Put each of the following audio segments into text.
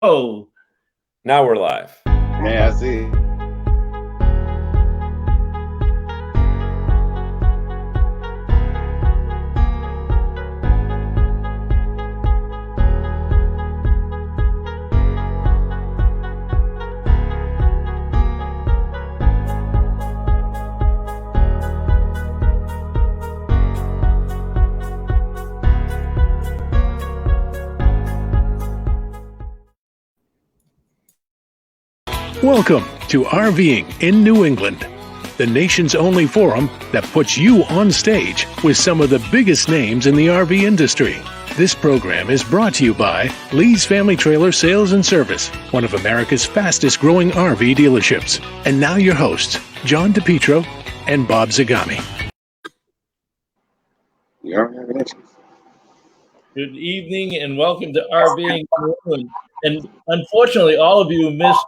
Oh, now we're live. Yeah, I see. Welcome to RVing in New England, the nation's only forum that puts you on stage with some of the biggest names in the RV industry. This program is brought to you by Lee's Family Trailer Sales and Service, one of America's fastest growing RV dealerships. And now your hosts, John DePietro and Bob Zagami. good evening and welcome to RVing in New England. And unfortunately, all of you missed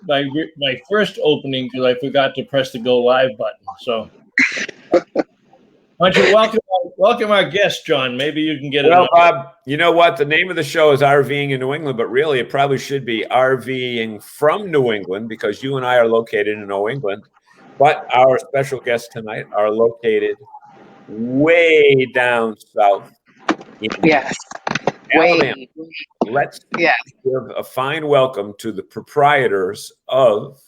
my first opening because I forgot to press the go live button. So, why don't you welcome our guest, John? Maybe you can get it. Well, Bob, you know what? The name of the show is RVing in New England, but really it probably should be RVing from New England because you and I are located in New England. But our special guests tonight are located way down south. Yes. Alabama. Let's give a fine welcome to the proprietors of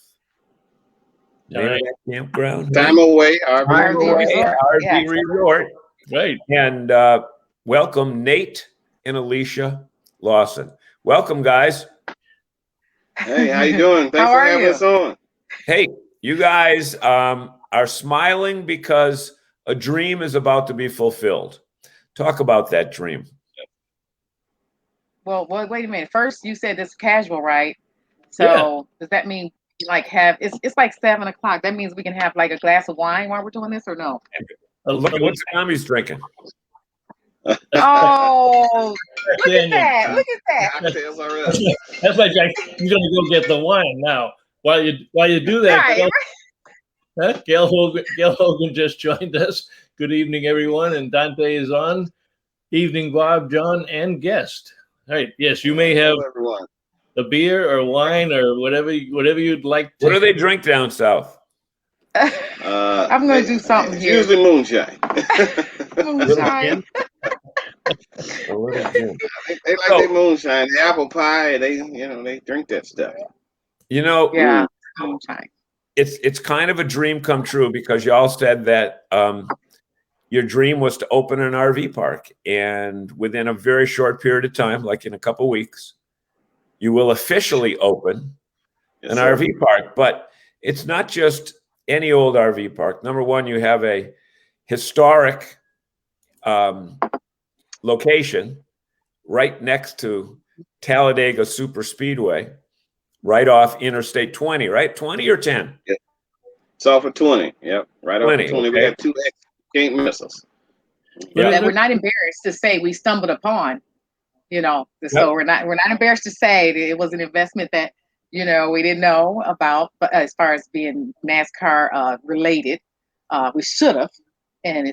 Campground. Time Away, RV Resort. Right. And welcome Nate and Alicia Lawson. Welcome, guys. Hey, how you doing? Thanks for having us on. Hey, you guys are smiling because a dream is about to be fulfilled. Talk about that dream. Well, wait a minute. First, you said it's casual, right? So does that mean it's like 7 o'clock? That means we can have like a glass of wine while we're doing this, or no? Look at what Zagami's drinking. Oh, look at that! Look at that! That's like you're gonna go get the wine now. While you do that, right. Gail Hogan just joined us. Good evening, everyone, and Dante is on. Evening, Bob, John, and guest. All right. Yes, you may have a beer or wine or whatever you'd like. What do they drink down south? I'm going to do something here. Usually moonshine. Moonshine. They like their moonshine, the apple pie. They drink that stuff. Moonshine. It's kind of a dream come true because y'all said that your dream was to open an RV park, and within a very short period of time, like in a couple of weeks, you will officially open an RV park. But it's not just any old RV park. Number one, you have a historic location right next to Talladega Super Speedway, right off Interstate 20, right? 20 or 10? Yeah. It's off of 20. Yep. Right off of 20. Okay. We got 2 exits. Can't miss us. Yeah. We're not embarrassed to say we stumbled upon, so we're not embarrassed to say that it was an investment that, we didn't know about, but as far as being NASCAR related, we should have. And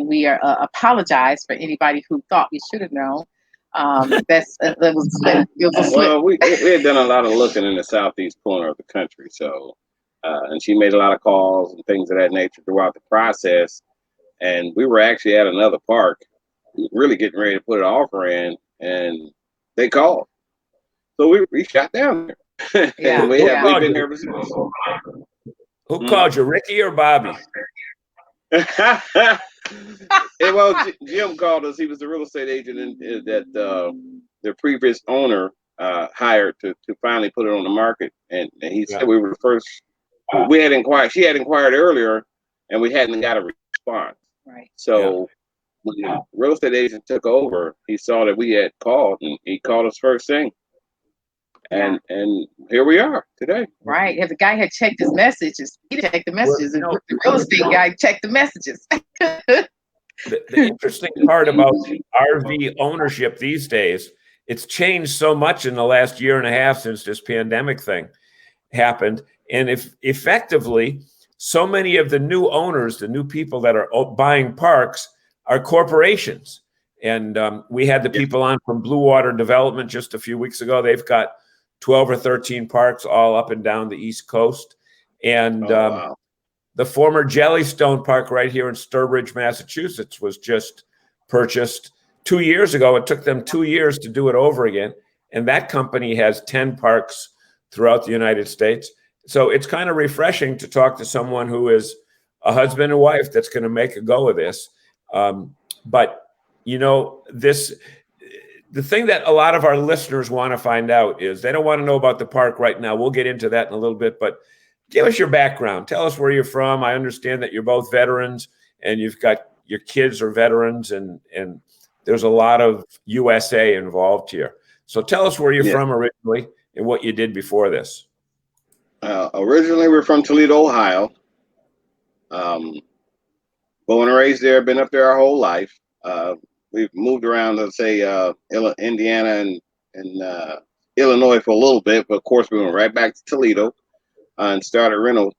we are apologize for anybody who thought we should have known. It was a slip. Well, we had done a lot of looking in the southeast corner of the country, so and she made a lot of calls and things of that nature throughout the process. And we were actually at another park, really getting ready to put an offer in, and they called. So we shot down there. Yeah. We've been there since. Who called you, Ricky or Bobby? Well, Jim called us. He was the real estate agent that the previous owner hired to finally put it on the market. And he said we were the first. We had inquired. She had inquired earlier, and we hadn't got a response. Right. So when the real estate agent took over, he saw that we had called, and he called us first thing. And here we are today. Right. If the guy had checked his messages, he checked the messages. And the real estate guy checked the messages. The interesting part about RV ownership these days, it's changed so much in the last year and a half since this pandemic thing happened. And if effectively, so many of the new owners, the new people that are buying parks are corporations. And we had the people on from Blue Water Development just a few weeks ago. They've got 12 or 13 parks all up and down the East Coast. And wow. the former Jellystone Park right here in Sturbridge, Massachusetts was just purchased 2 years ago. It took them 2 years to do it over again. And that company has 10 parks throughout the United States. So it's kind of refreshing to talk to someone who is a husband and wife that's going to make a go of this. But, you know, the thing that a lot of our listeners want to find out is they don't want to know about the park right now. We'll get into that in a little bit, but give us your background. Tell us where you're from. I understand that you're both veterans and you've got your kids are veterans, and there's a lot of USA involved here. So tell us where you're from originally and what you did before this. Originally, we're from Toledo, Ohio. Born and raised there, been up there our whole life. We've moved around, let's say, Indiana and Illinois for a little bit, but of course we went right back to Toledo and started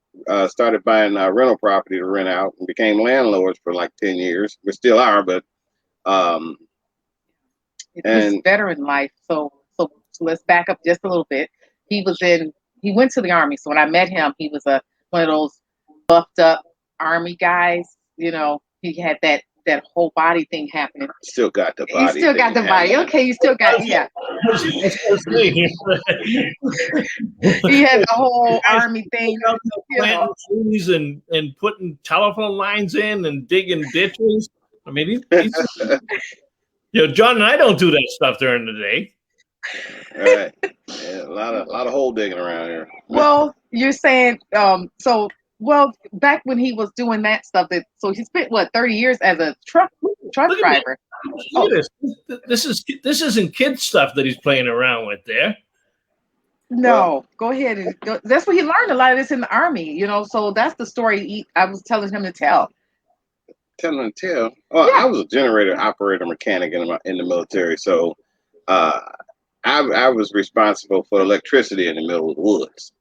buying rental property to rent out, and became landlords for like 10 years. We still are, but it's veteran life. So let's back up just a little bit. He went to the Army. So when I met him, he was one of those buffed up Army guys. You know, he had that whole body thing happening. Still got the body. You still got the body. Okay, you still got, yeah. He had the whole Army thing. Planting trees and putting telephone lines in and digging ditches. I mean, he's you know, John and I don't do that stuff during the day. Right. Yeah, a lot of hole digging around here. Well, you're saying well, back when he was doing that stuff, so he spent 30 years as a truck driver. This isn't kid stuff that he's playing around with there. No, go ahead and go. That's what he learned a lot of this in the Army, you know. So that's the story I was telling him to tell. Telling to tell. Oh, yeah. I was a generator operator mechanic in the military, so I was responsible for electricity in the middle of the woods.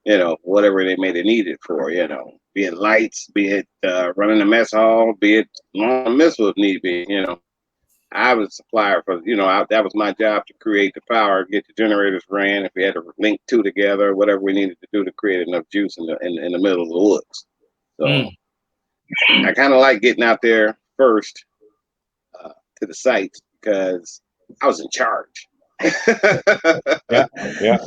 You know, whatever they made it needed for, you know, be it lights, be it running the mess hall, be it launching a missile if need be, you know. I was a supplier for, you know, that was my job to create the power, get the generators ran, if we had to link two together, whatever we needed to do to create enough juice in the middle of the woods. So I kind of like getting out there first to the sites because I was in charge. Yeah.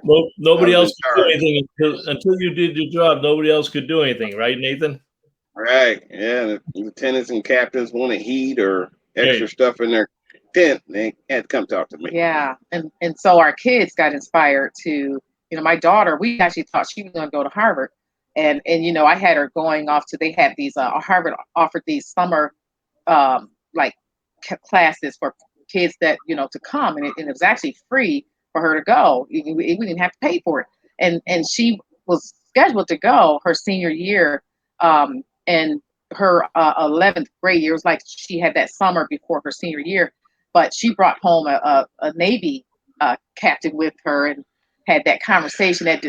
Well, nobody else could do anything until you did your job. Nobody else could do anything, right, Nathan? Right. Yeah. The lieutenants and captains wanted heat or extra stuff in their tent. They had to come talk to me. Yeah. And so our kids got inspired to, you know, my daughter, we actually thought she was going to go to Harvard. And you know, I had her going off to, they had these, Harvard offered these summer, like classes for kids that, you know, to come. And it was actually free for her to go. We didn't have to pay for it. And she was scheduled to go her senior year. And her 11th grade year was like she had that summer before her senior year, but she brought home a Navy captain with her and had that conversation. That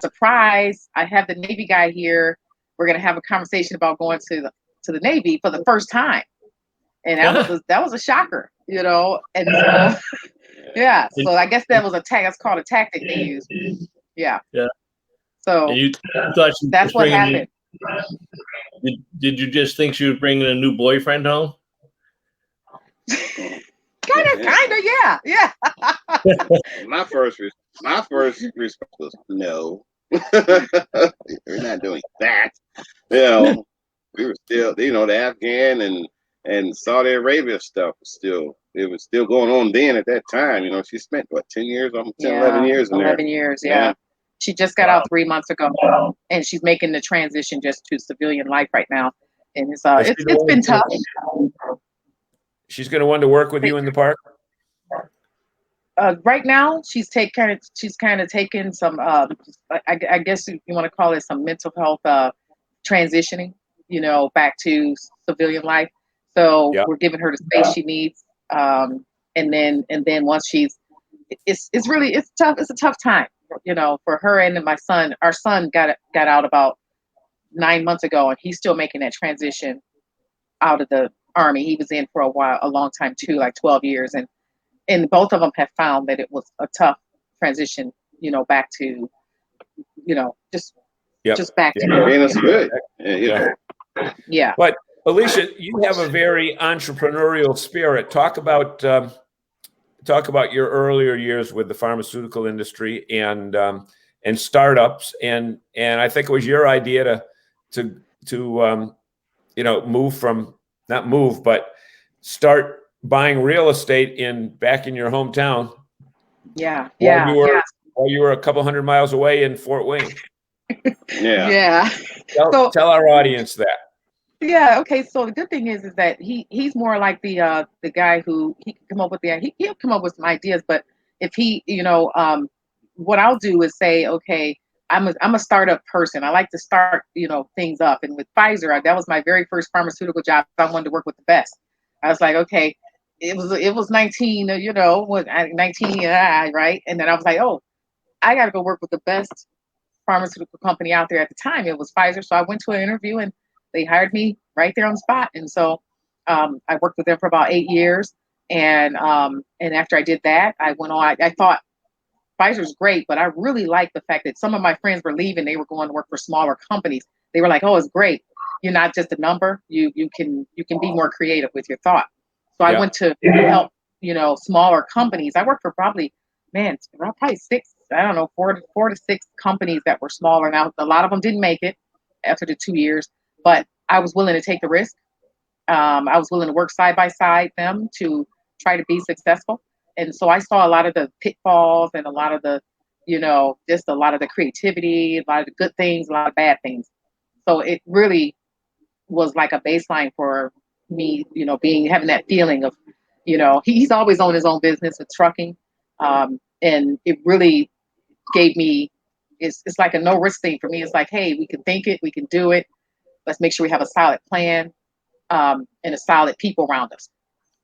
surprise! I have the Navy guy here. We're gonna have a conversation about going to the Navy for the first time, and that was a shocker, you know. And yeah, so I guess that was that's called a tactic they used. Yeah. Yeah. So that's what happened. Did you just think she was bringing a new boyfriend home? Kinda, yeah. My first response was no. We're not doing that. You know, we were still, you know, the Afghan and Saudi Arabia stuff was still going on then at that time. You know, she spent 10 years, almost 11 years in there. 11 years, yeah. She just got out 3 months ago, and she's making the transition just to civilian life right now. And it's been tough. She's going to want to work with you in the park. Right now, she's kind of taking some. I guess you want to call it some mental health transitioning. You know, back to civilian life. So we're giving her the space she needs. And then once it's tough. It's a tough time. You know, for her and my son. Our son got out about 9 months ago, and he's still making that transition out of the Army. He was in for a long time too, like 12 years, and and both of them have found that it was a tough transition, back to, just back to And it's good. Yeah. But Alicia, you have a very entrepreneurial spirit. Talk about your earlier years with the pharmaceutical industry and startups, and I think it was your idea to start buying real estate back in your hometown. While you were a couple hundred miles away in Fort Wayne. Yeah. Tell our audience that. Yeah. Okay. So the good thing is that he's more like the guy who he can come up with he'll come up with some ideas, but if he, what I'll do is say, okay, I'm a startup person. I like to start, things up. And with Pfizer, that was my very first pharmaceutical job. I wanted to work with the best. I was like, okay, it was 19, 19, right? And then I was like, oh, I got to go work with the best pharmaceutical company out there at the time. It was Pfizer. So I went to an interview and they hired me right there on the spot. And so I worked with them for about 8 years. And after I did that, I went on. I thought Pfizer's great, but I really liked the fact that some of my friends were leaving. They were going to work for smaller companies. They were like, "Oh, it's great. You're not just a number. You can be more creative with your thought." So I went to help, smaller companies. I worked for probably 6, I don't know, 4 to 6 companies that were smaller. Now, a lot of them didn't make it after the 2 years, but I was willing to take the risk. I was willing to work side by side them to try to be successful. And so I saw a lot of the pitfalls and a lot of the, just a lot of the creativity, a lot of the good things, a lot of bad things. So it really was like a baseline for me, having that feeling of, he's always owned his own business with trucking. And it really gave me, it's like a no risk thing for me. It's like, hey, we can think it, we can do it. Let's make sure we have a solid plan and a solid people around us.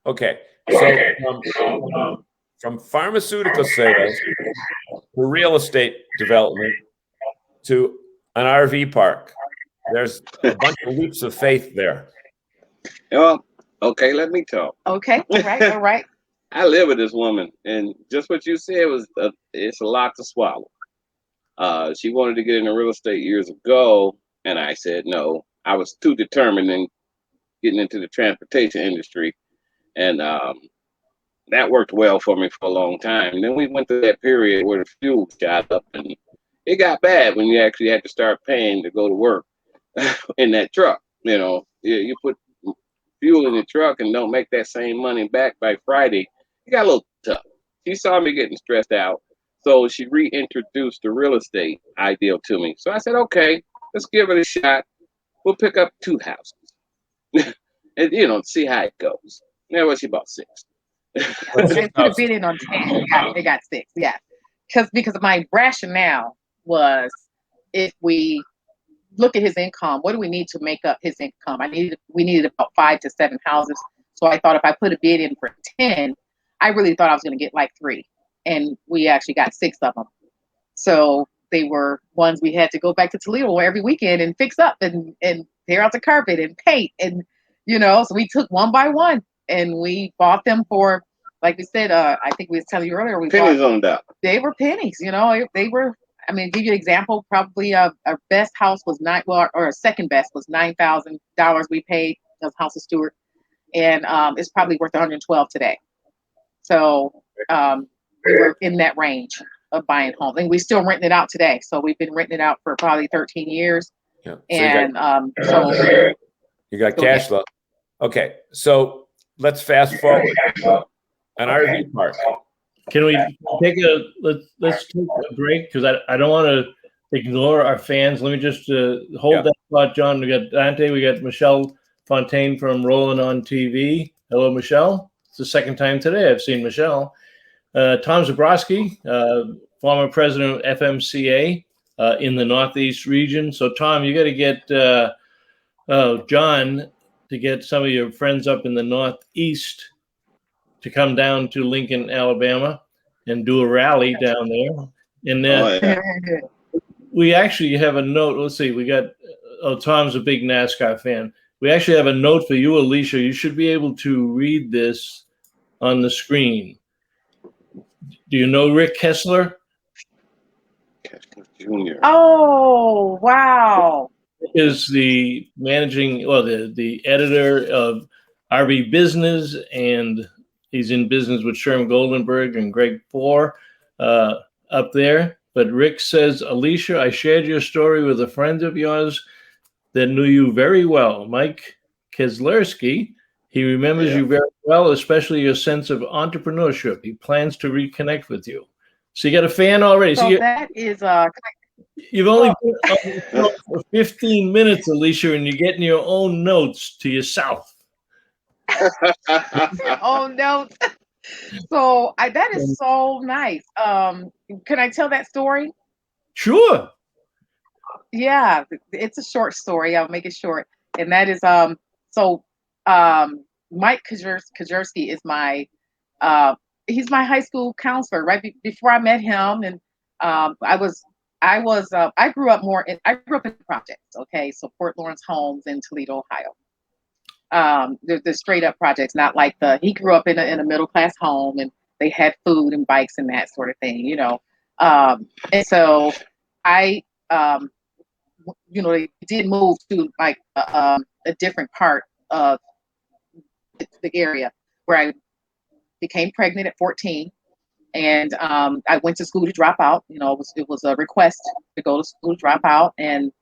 Okay. So from pharmaceutical sales to real estate development to an RV park, there's a bunch of leaps of faith there. Well, okay, let me talk. Okay, all right. I live with this woman, and just what you said it's a lot to swallow. She wanted to get into real estate years ago, and I said no. I was too determined in getting into the transportation industry, and that worked well for me for a long time. And then we went through that period where the fuel shot up, and it got bad when you actually had to start paying to go to work in that truck. You put fuel in the truck and don't make that same money back by Friday. It got a little tough. She saw me getting stressed out, so she reintroduced the real estate ideal to me. So I said, okay, let's give it a shot. We'll pick up 2 houses and see how it goes. Now she bought 6. They put a bid in on 10. They got 6. Yeah, because my rationale was, if we look at his income, what do we need to make up his income? We needed about 5 to 7 houses. So I thought if I put a bid in for 10, I really thought I was going to get like 3, and we actually got 6 of them. So they were ones we had to go back to Toledo every weekend and fix up and tear out the carpet and paint, and so we took one by one and we bought them for, like we said, I think we was telling you earlier, pennies on that. They were pennies, they were. I mean, to give you an example, probably our best house was our second best was $9,000 we paid as House of Stewart, and it's probably worth $112 today. So we were in that range of buying homes, and we still renting it out today. So we've been renting it out for probably 13 years. Yeah. So you got cash flow. Okay, so let's fast forward. An RV park. Can we let's take a break, because I don't want to ignore our fans. Let me just hold that thought, John. We got Dante, we got Michelle Fontaine from Rolling on TV. Hello, Michelle. It's the second time today I've seen Michelle. Tom Zabrowski, former president of FMCA in the Northeast region. So, Tom, you got to get John to get some of your friends up in the Northeast to come down to Lincoln, Alabama, and do a rally down there. And we actually have a note. Let's see. We got Tom's a big NASCAR fan. We actually have a note for you, Alicia. You should be able to read this on the screen. Do you know Rick Kessler? Junior. Oh, wow. Is the the editor of RV Business, and he's in business with Sherm Goldenberg and Greg Four up there. But Rick says, Alicia, I shared your story with a friend of yours that knew you very well, Mike Keslerski. He remembers you very well, especially your sense of entrepreneurship. He plans to reconnect with you. So you got a fan already. So so that is you've only been on the show for 15 minutes, Alicia, and you're getting your own notes to yourself. oh no. So that is so nice. Can I tell that story? Sure. Yeah, it's a short story. I'll make it short. And that is Mike Kajerski is my he's my high school counselor. Right before I met him, and I grew up in projects. Okay, so Port Lawrence Homes in Toledo, Ohio. The straight up projects, not like he grew up in a middle class home, and they had food and bikes and that sort of thing, you know. And so I they did move to like a different part of the area where I became pregnant at 14, and I went to school to drop out. You know, it was a request to go to school to drop out, and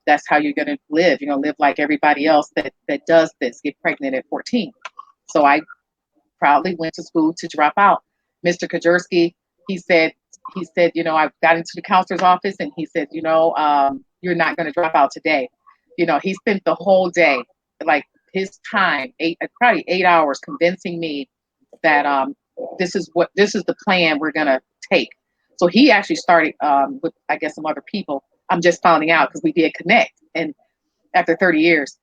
that's how you're gonna live. You're gonna live like everybody else that does this, get pregnant at 14. So I proudly went to school to drop out. Mr. Kajerski, he said, you know, I got into the counselor's office, and he said, you know, you're not going to drop out today. You know, he spent the whole day, like his time, probably 8 hours, convincing me that this is the plan we're going to take. So he actually started with, I guess, some other people. I'm just finding out because we did connect, and after 30 years,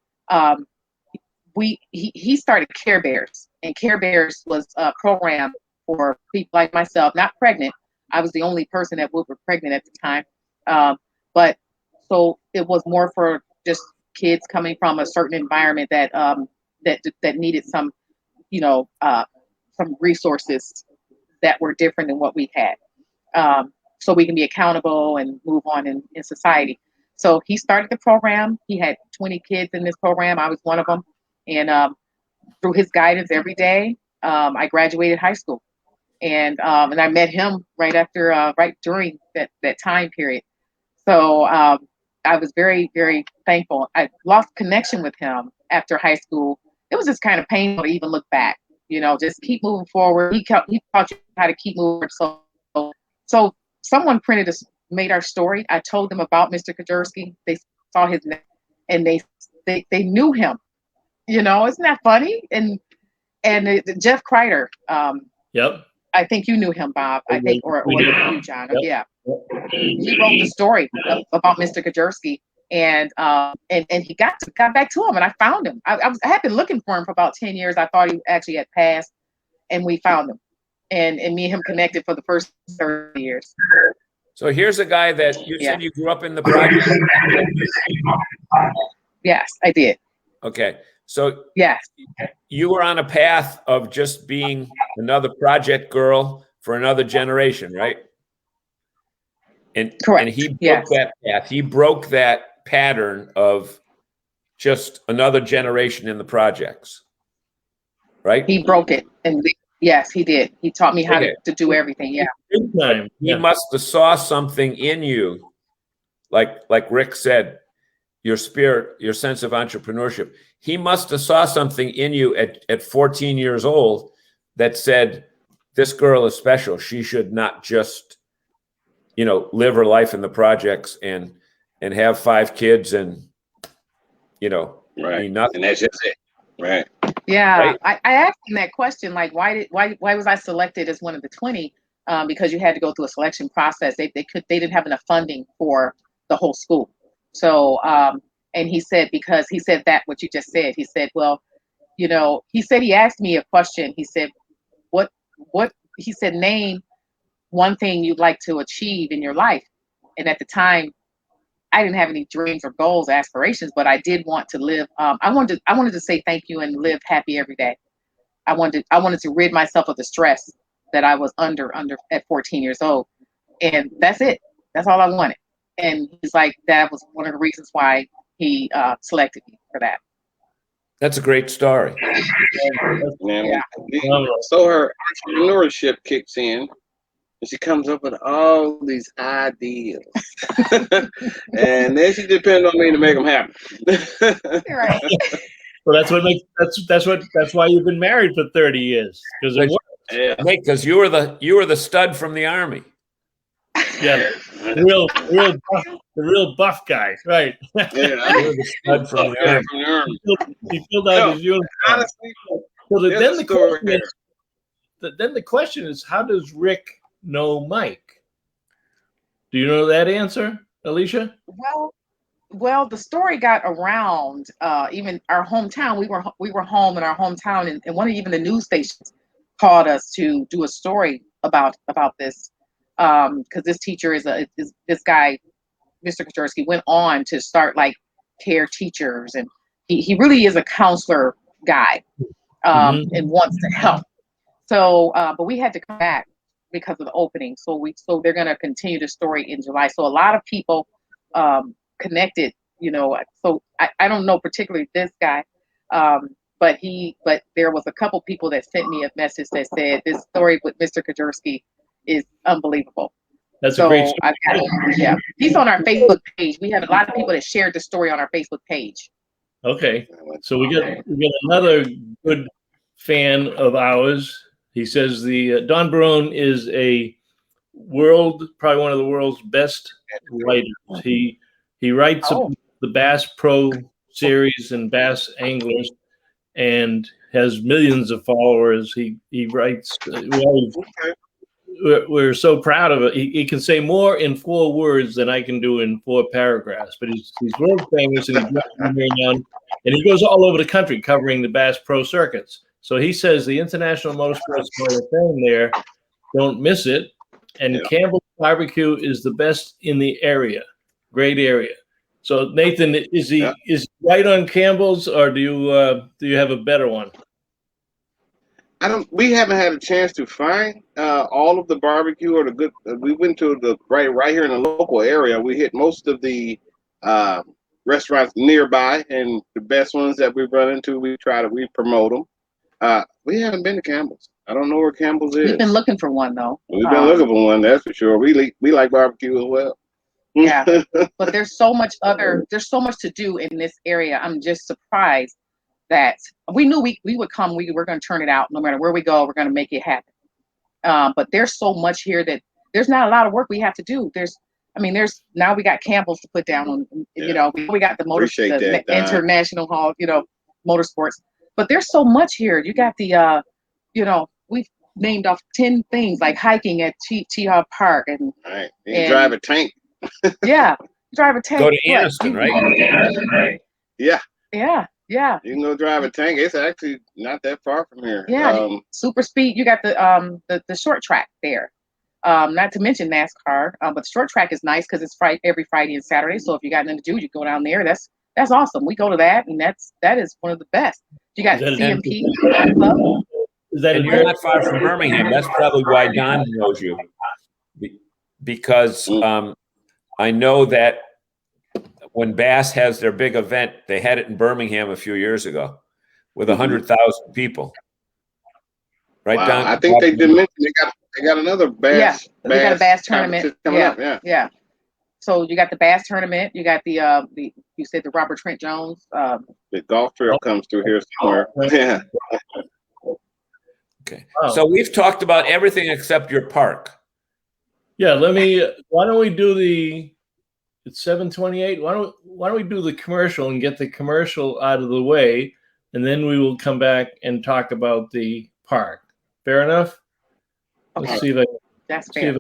he started Care Bears, and Care Bears was a program for people like myself, not pregnant. I was the only person that were pregnant at the time, but so it was more for just kids coming from a certain environment that needed some, you know, some resources that were different than what we had, so we can be accountable and move on in society. So he started the program. He had 20 kids in this program. I was one of them, and through his guidance every day, I graduated high school. And I met him right during that time period. So I was very, very thankful. I lost connection with him after high school. It was just kind of painful to even look back, you know, just keep moving forward. He taught you how to keep moving. So someone made our story. I told them about Mr. Kajerski. They saw his name, and they knew him. You know, isn't that funny? And Jeff Kreider. Yep. I think you knew him, Bob. I think, or you, John. Yep. Yeah. He wrote the story about Mr. Kajerski, and he got back to him, and I found him. I had been looking for him for about 10 years. I thought he actually had passed, and we found him, and me and him connected for the first 30 years. So here's a guy that you said you grew up in the project. Yes, I did. Okay. So yes, you were on a path of just being another project girl for another generation, right? And correct. And he broke that path. He broke that pattern of just another generation in the projects, right? He broke it, and yes, he did. He taught me how to do everything. Yeah. Big time. He must have saw something in you, like Rick said, your spirit, your sense of entrepreneurship. He must have saw something in you at 14 years old that said, this girl is special. She should not just, you know, live her life in the projects and have 5 kids and, you know, right. Nothing. And that's just it. Right. Yeah. Right? I asked him that question, like, why was I selected as one of the 20? Because you had to go through a selection process. They didn't have enough funding for the whole school. So, and he said, because he said that what you just said, he said, well, you know, he asked me a question. He said, what, he said, name one thing you'd like to achieve in your life. And at the time, I didn't have any dreams or goals, aspirations, but I did want to live. I wanted to say thank you and live happy every day. I wanted to rid myself of the stress that I was under at 14 years old. And that's it. That's all I wanted. And he's like, that was one of the reasons why he selected me for that. That's a great story. Yeah. So her entrepreneurship kicks in, and she comes up with all these ideas, and then she depends on me to make them happen. Right. Well, that's why you've been married for 30 years, because it works. Yeah. Because you were the stud from the Army. Yeah, the real buff guy, right? Yeah, You were the stud from the Army. He filled out his uniform. Honestly, So then the question is, how does Rick know Mike? Do you know that answer, Alicia? Well, the story got around even our hometown. We were home in our hometown, and even the news stations called us to do a story about this, because this teacher is this guy, Mr. Kaczorski, went on to start like care teachers, and he really is a counselor guy, and wants to help. So, but we had to come back because of the opening. So they're going to continue the story in July. So a lot of people connected, so I don't know particularly this guy, but there was a couple people that sent me a message that said this story with Mr. Kaczorski is unbelievable. That's a great story. Yeah, he's on our Facebook page. We have a lot of people that shared the story on our Facebook page. Okay, so we got another good fan of ours. He says the Don Barone is probably one of the world's best writers. He writes the Bass Pro Series and Bass Anglers, and has millions of followers. He writes. We're so proud of it. He can say more in 4 words than I can do in 4 paragraphs. But he's world famous, and he goes all over the country covering the Bass Pro circuits. So he says the International Motorsports Hall of Fame there, don't miss it. And Campbell's Barbecue is the best in the area. Great area. So Nathan, is he right on Campbell's, or do you have a better one? We haven't had a chance to find all of the barbecue or the good. We went to the right here in the local area. We hit most of the restaurants nearby, and the best ones that we run into, we promote them. We haven't been to Campbell's. I don't know where Campbell's is. We've been looking for one though. We've been looking for one, that's for sure. We like barbecue as well. Yeah, but there's so much to do in this area. I'm just surprised that we knew we would come. We were going to turn it out. No matter where we go, we're going to make it happen. But there's so much here that there's not a lot of work we have to do. There's now we got Campbell's to put down on, we got the International Hall, motorsports, but there's so much here. You got the, we've named off 10 things like hiking at T-Hawk Park, and right. You can drive a tank. Yeah, drive a tank. Go to Anniston, right? Yeah. Yeah. You can go drive a tank. It's actually not that far from here. Yeah. Super speed. You got the short track there. Not to mention NASCAR, but the short track is nice because it's every Friday and Saturday. So if you got nothing to do, you go down there. That's awesome. We go to that, and that is one of the best. You got CMP. And you're not far from Birmingham. That's probably why Don knows you, because I know that when Bass has their big event, they had it in Birmingham a few years ago with 100,000 people. Right, wow. Don? I think they did mention they got another Bass. Yeah, they got a Bass tournament. Yeah. So you got the Bass tournament. You got the you said the Robert Trent Jones. The golf trail comes through here somewhere. Yeah. Okay. Oh. So we've talked about everything except your park. Yeah. Why don't we do it's 7:28. Why don't we do the commercial and get the commercial out of the way, and then we will come back and talk about the park. Fair enough? Okay. Let's see if I That's fair.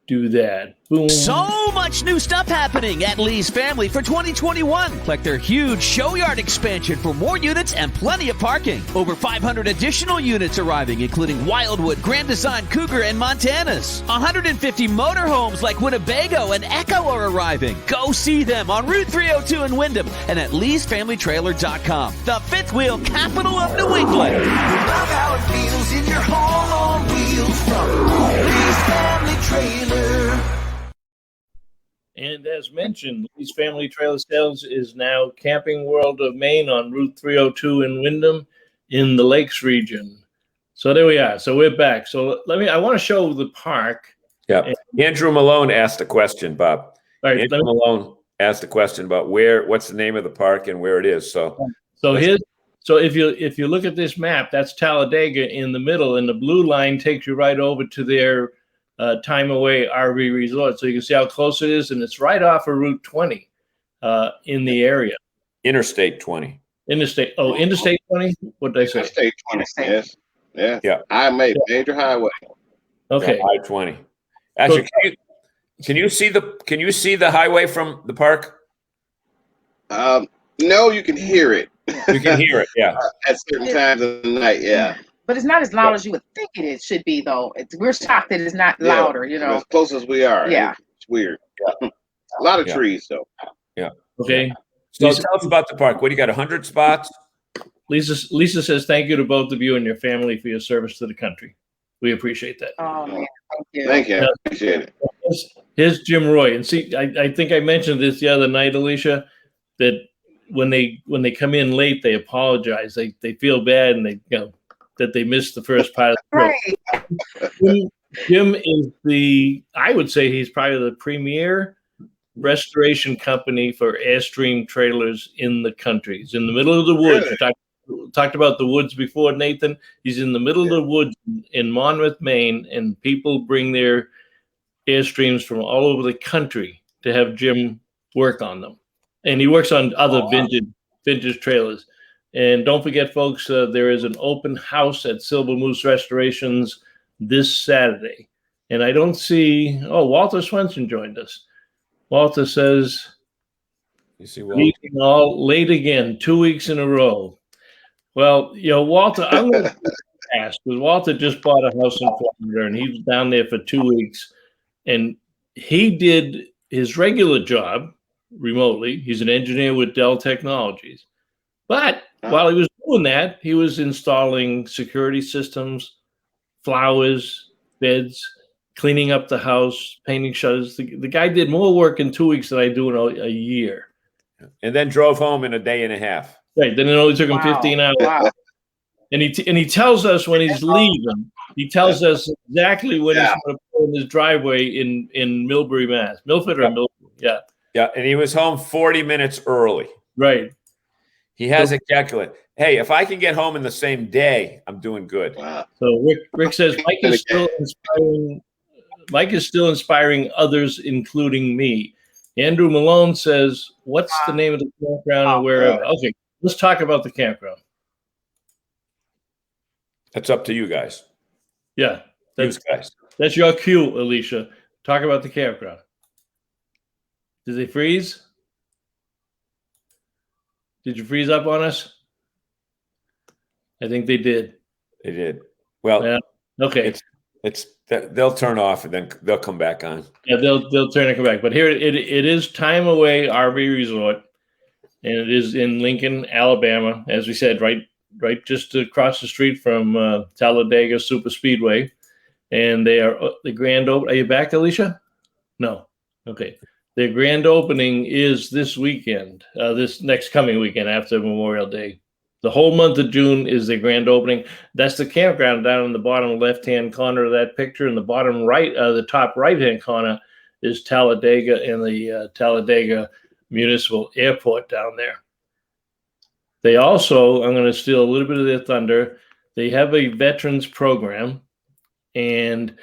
do that. Boom. So much new stuff happening at Lee's Family for 2021. Like their huge show yard expansion for more units and plenty of parking. Over 500 additional units arriving, including Wildwood, Grand Design, Cougar, and Montanus. 150 motorhomes like Winnebago and Echo are arriving. Go see them on Route 302 in Wyndham and at leesfamilytrailer.com. The fifth wheel capital of New England. Love how it feels in your home on wheels from Lee's Family Trailer. And as mentioned, Lee's Family Trailer Sales is now Camping World of Maine on Route 302 in Wyndham in the Lakes region. So there we are. So we're back. So I want to show the park. Yeah. And, Andrew Malone asked a question, Bob. all right, Andrew Malone asked a question about what's the name of the park and where it is. So if you look at this map, that's Talladega in the middle, and the blue line takes you right over to their Time Away RV Resort. So you can see how close it is, and it's right off of Route 20 in the area. Interstate 20. Interstate 20? What did I say? Interstate 20, yes. Yeah. Yeah. I made major highway. Okay. Yeah, I-20. Actually, can you see the highway from the park? No, you can hear it. You can hear it, yeah. At certain times of the night, yeah. But it's not as loud as you would think it should be, though. We're shocked that it's not louder, you know. As close as we are. Yeah. It's weird. Yeah. A lot of trees, though. Yeah. Okay. So tell us about the park. What do you got, 100 spots? Lisa says, thank you to both of you and your family for your service to the country. We appreciate that. Oh, man. Thank you. Thank you. I appreciate it. Here's Jim Roy. And see, I think I mentioned this the other night, Alicia, that when they come in late, they apologize. They feel bad, and that they missed the first part of the show. Right. Jim is I would say he's probably the premier restoration company for Airstream trailers in the country. He's in the middle of the woods. Really? We talked about the woods before, Nathan. He's in the middle of the woods in Monmouth, Maine, and people bring their Airstreams from all over the country to have Jim work on them. And he works on other vintage trailers. And don't forget, folks, there is an open house at Silver Moose Restorations this Saturday. And I don't see, Walter Swenson joined us. Walter says, You see Walter? meeting all late again, 2 weeks in a row. Well, Walter, I'm going to ask, because Walter just bought a house in Florida, and he was down there for 2 weeks. And he did his regular job remotely. He's an engineer with Dell Technologies. But while he was doing that, he was installing security systems, flowers, beds, cleaning up the house, painting shutters. The guy did more work in 2 weeks than I do in a year. And then drove home in a day and a half. Right. Then it only took him 15 hours. Wow. And he tells us when he's leaving. He tells us exactly when he's going to pull in his driveway in Millbury, Mass. Milford or Millbury? Yeah. Yeah, and he was home 40 minutes early. Right. He has it calculated. Hey, if I can get home in the same day, I'm doing good. Wow. So Rick says Mike is still inspiring. Mike is still inspiring others, including me. Andrew Malone says, "What's the name of the campground and wherever?" Okay, let's talk about the campground. That's up to you guys. Yeah, that's your cue, Alicia. Talk about the campground. Did they freeze? Did you freeze up on us? I think they did. They did. Well, yeah. Okay. They'll turn off and then they'll come back on. Yeah, they'll turn and come back. But here it is Time Away RV Resort, and it is in Lincoln, Alabama, as we said, right just across the street from Talladega Super Speedway. And they are the grand opening. Are you back, Alicia? No. Okay. Their grand opening is this weekend, this next coming weekend after Memorial Day. The whole month of June is the grand opening. That's the campground down in the bottom left-hand corner of that picture. In the bottom right, the top right-hand corner is Talladega and the Talladega Municipal Airport down there. They also, I'm going to steal a little bit of their thunder, they have a veterans program. And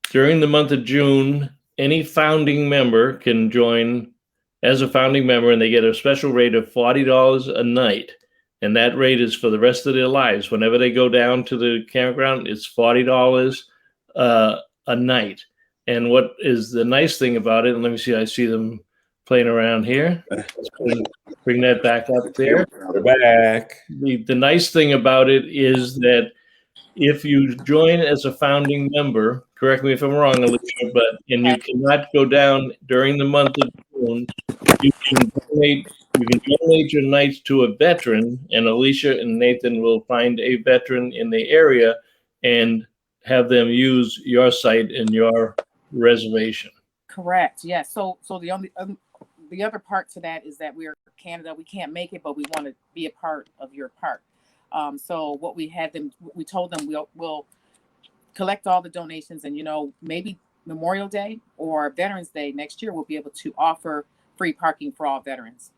during the month of June, any founding member can join as a founding member, and they get a special rate of $40 a night. And that rate is for the rest of their lives. Whenever they go down to the campground, it's $40 a night. And what is the nice thing about it, and let me see, I see them playing around here. Let's bring that back up there. We're back. The nice thing about it is that if you join as a founding member, correct me if I'm wrong, Alicia, and you cannot go down during the month of June, you can donate your nights to a veteran, and Alicia and Nathan will find a veteran in the area and have them use your site and your reservation. Correct. Yes. So the other part to that is that we're Canada. We can't make it, but we want to be a part of your park. So what we told them we'll collect all the donations, and maybe Memorial Day or Veterans Day next year we'll be able to offer free parking for all veterans.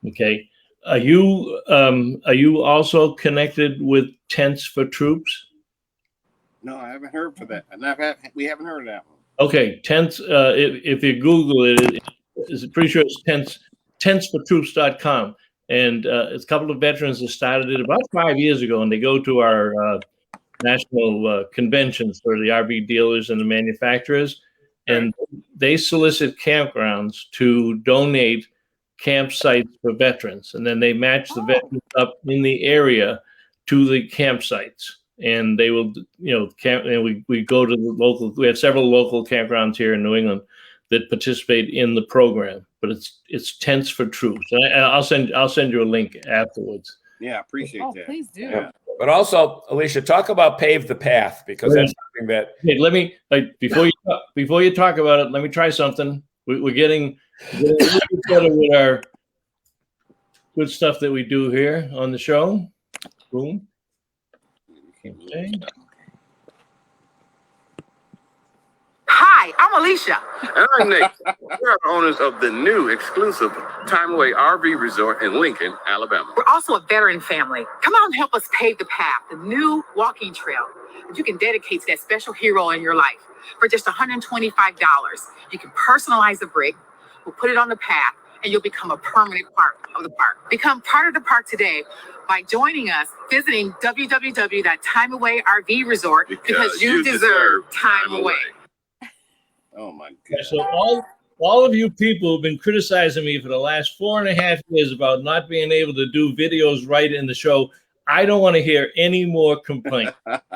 Okay. Are you also connected with Tents for Troops? No, I haven't heard for that. We haven't heard of that one. Okay, Tents. If you Google it, it's pretty sure it's tentsfortroops.com. And it's a couple of veterans that started it about 5 years ago, and they go to our national conventions for the RV dealers and the manufacturers, and they solicit campgrounds to donate campsites for veterans, and then they match the veterans up in the area to the campsites, and they will, and we go to the local. We have several local campgrounds here in New England that participate in the program, but it's Tents for Troops. And I'll send you a link afterwards. Yeah, I appreciate that. Please do. Yeah. But also, Alicia, talk about Pave the Path, because that's something that. Hey, let me before you talk about it, let me try something. We're getting a little bit better with our good stuff that we do here on the show. Boom. Okay. Hi, I'm Alicia. And I'm Nate. We are owners of the new exclusive Time Away RV Resort in Lincoln, Alabama. We're also a veteran family. Come out and help us pave the path, the new walking trail that you can dedicate to that special hero in your life. For just $125, you can personalize the brick, we'll put it on the path, and you'll become a permanent part of the park. Become part of the park today by joining us, visiting www.timeawayrv resort, because you deserve time away. Oh my God. So all of you people have been criticizing me for the last 4.5 years about not being able to do videos right in the show. I don't want to hear any more complaints.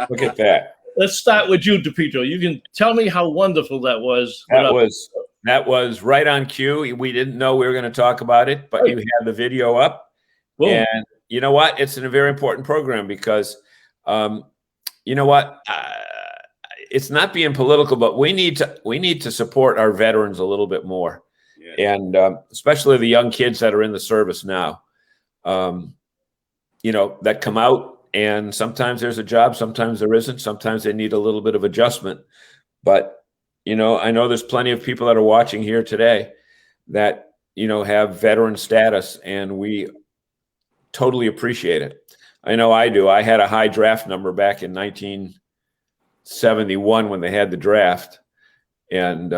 Look at that. Let's start with you, DePietro. You can tell me how wonderful that was. That was right on cue. We didn't know we were going to talk about it, but you had the video up. Boom. And you know what? It's a very important program because, you know what? It's not being political, but we need to support our veterans a little bit more, and especially the young kids that are in the service now. That come out, and sometimes there's a job, sometimes there isn't. Sometimes they need a little bit of adjustment. But I know there's plenty of people that are watching here today that have veteran status, and we totally appreciate it. I know I do. I had a high draft number back in 1971 when they had the draft, and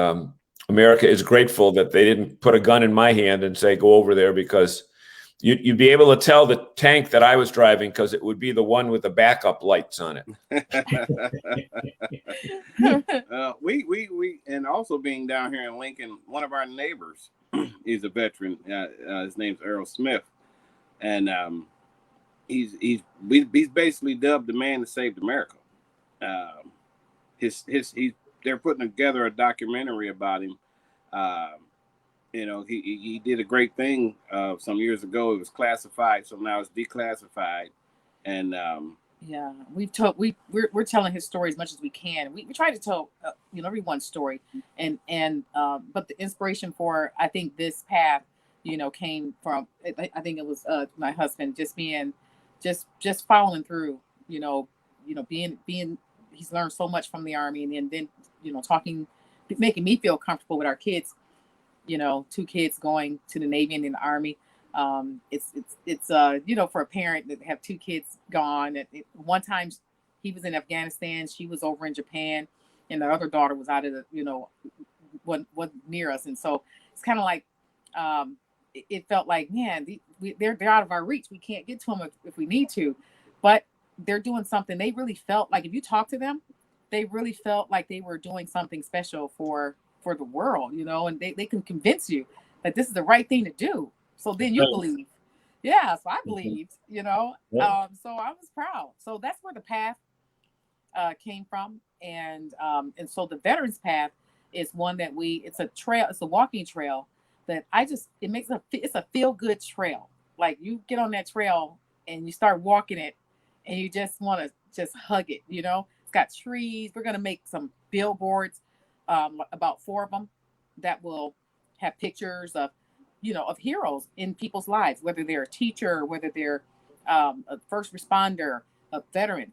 America is grateful that they didn't put a gun in my hand and say go over there, because you'd be able to tell the tank that I was driving, because it would be the one with the backup lights on it. We and also being down here in Lincoln, one of our neighbors is a veteran. His name's Earl Smith, and he's basically dubbed the man that saved America. They're putting together a documentary about him. He did a great thing some years ago. It was classified, so now it's declassified. And we're telling his story as much as we can. We try to tell everyone's story, but the inspiration for, I think, this path came from, I think it was my husband just following through, being he's learned so much from the Army, and then talking, making me feel comfortable with our kids. 2 kids going to the Navy and in the Army. It's for a parent that have 2 kids gone. One time he was in Afghanistan, she was over in Japan, and the other daughter was out of the, wasn't near us. And so it's kind of like, it felt like, man, they're out of our reach. We can't get to them if we need to, but they're doing something. They really felt like, if you talk to them, they really felt like they were doing something special for the world, you know, and they can convince you that this is the right thing to do. So then you believe. Yeah, so I believed, you know. So I was proud. So that's where the path came from. And so the Veterans Path is one that it's a trail, it's a walking trail that it's a feel-good trail. Like you get on that trail and you start walking it and you just want to just hug it, you know. It's got trees. We're going to make some billboards, about 4 of them, that will have pictures of, you know, of heroes in people's lives, whether they're a teacher, whether they're a first responder, a veteran.